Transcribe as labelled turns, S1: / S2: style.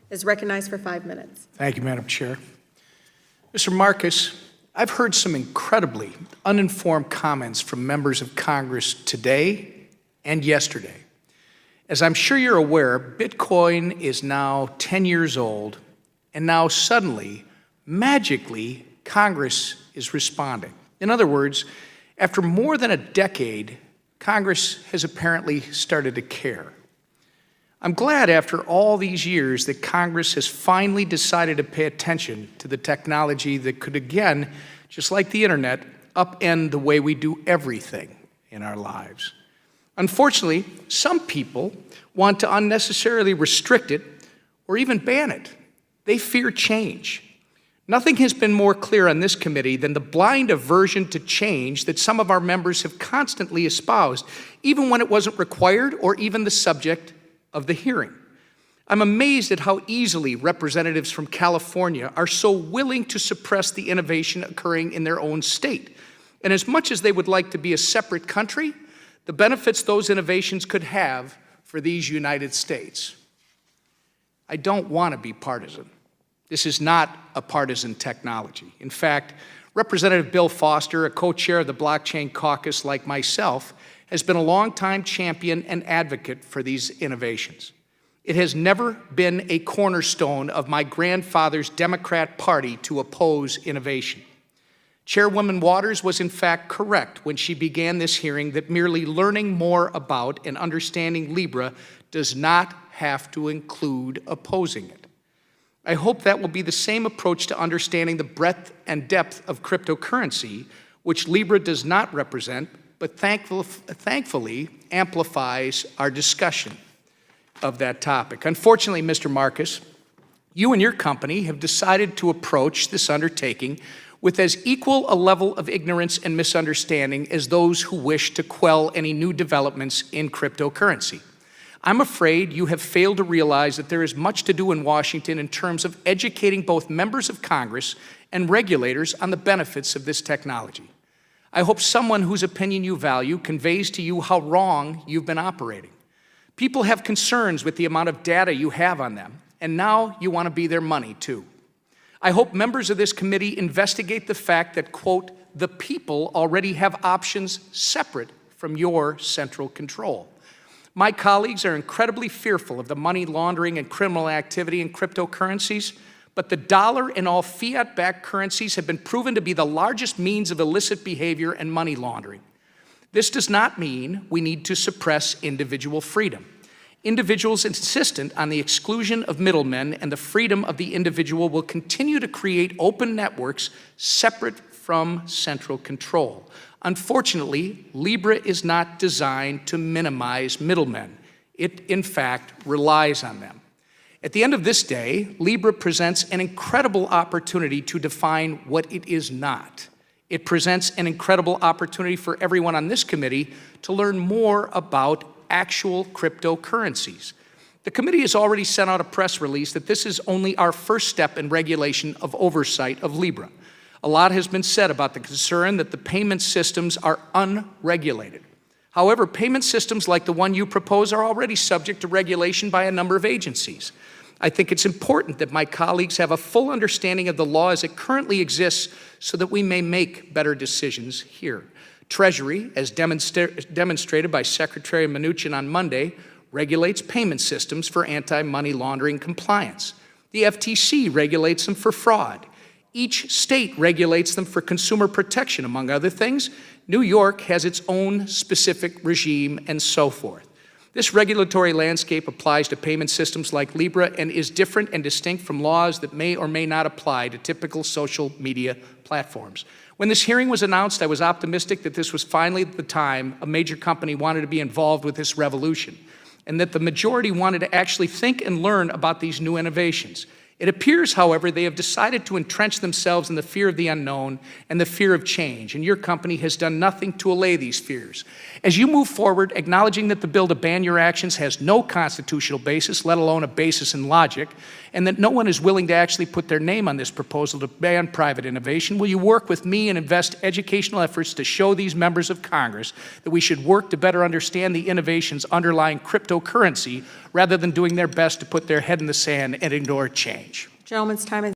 S1: is recognized for 5 minutes.
S2: Thank you, Madam Chair. Mr. Marcus, I've heard some incredibly uninformed comments from members of Congress today and yesterday. As I'm sure you're aware, Bitcoin is now 10 years old, and now suddenly, magically, Congress is responding. In other words, after more than a decade, Congress has apparently started to care. I'm glad after all these years that Congress has finally decided to pay attention to the technology that could again, just like the internet, upend the way we do everything in our lives. Unfortunately, some people want to unnecessarily restrict it or even ban it. They fear change. Nothing has been more clear on this committee than the blind aversion to change that some of our members have constantly espoused, even when it wasn't required or even the subject of the hearing. I'm amazed at how easily representatives from California are so willing to suppress the innovation occurring in their own state. And as much as they would like to be a separate country, the benefits those innovations could have for these United States. I don't want to be partisan. This is not a partisan technology. In fact, Representative Bill Foster, a co-chair of the Blockchain Caucus like myself, has been a longtime champion and advocate for these innovations. It has never been a cornerstone of my grandfather's Democrat Party to oppose innovation. Chairwoman Waters was in fact correct when she began this hearing that merely learning more about and understanding Libra does not have to include opposing it. I hope that will be the same approach to understanding the breadth and depth of cryptocurrency, which Libra does not represent, but thankfully amplifies our discussion of that topic. Unfortunately, Mr. Marcus, you and your company have decided to approach this undertaking with as equal a level of ignorance and misunderstanding as those who wish to quell any new developments in cryptocurrency. I'm afraid you have failed to realize that there is much to do in Washington in terms of educating both members of Congress and regulators on the benefits of this technology. I hope someone whose opinion you value conveys to you how wrong you've been operating. People have concerns with the amount of data you have on them, and now you want to be their money too. I hope members of this committee investigate the fact that, quote, the people already have options separate from your central control. My colleagues are incredibly fearful of the money laundering and criminal activity in cryptocurrencies, but the dollar and all fiat-backed currencies have been proven to be the largest means of illicit behavior and money laundering. This does not mean we need to suppress individual freedom. Individuals insistent on the exclusion of middlemen and the freedom of the individual will continue to create open networks separate from central control. Unfortunately, Libra is not designed to minimize middlemen. It, in fact, relies on them. At the end of this day, Libra presents an incredible opportunity to define what it is not. It presents an incredible opportunity for everyone on this committee to learn more about actual cryptocurrencies. The committee has already sent out a press release that this is only our first step in regulation of oversight of Libra. A lot has been said about the concern that the payment systems are unregulated. However, payment systems like the one you propose are already subject to regulation by a number of agencies. I think it's important that my colleagues have a full understanding of the law as it currently exists so that we may make better decisions here. Treasury, as demonstrated by Secretary Mnuchin on Monday, regulates payment systems for anti-money laundering compliance. The FTC regulates them for fraud. Each state regulates them for consumer protection, among other things. New York has its own specific regime, and so forth. This regulatory landscape applies to payment systems like Libra and is different and distinct from laws that may or may not apply to typical social media platforms. When this hearing was announced, I was optimistic that this was finally the time a major company wanted to be involved with this revolution, and that the majority wanted to actually think and learn about these new innovations. It appears, however, they have decided to entrench themselves in the fear of the unknown and the fear of change, and your company has done nothing to allay these fears. As you move forward, acknowledging that the bill to ban your actions has no constitutional basis, let alone a basis in logic, and that no one is willing to actually put their name on this proposal to ban private innovation, will you work with me and invest educational efforts to show these members of Congress that we should work to better understand the innovations underlying cryptocurrency rather than doing their best to put their head in the sand and ignore change?
S1: Gentleman's time is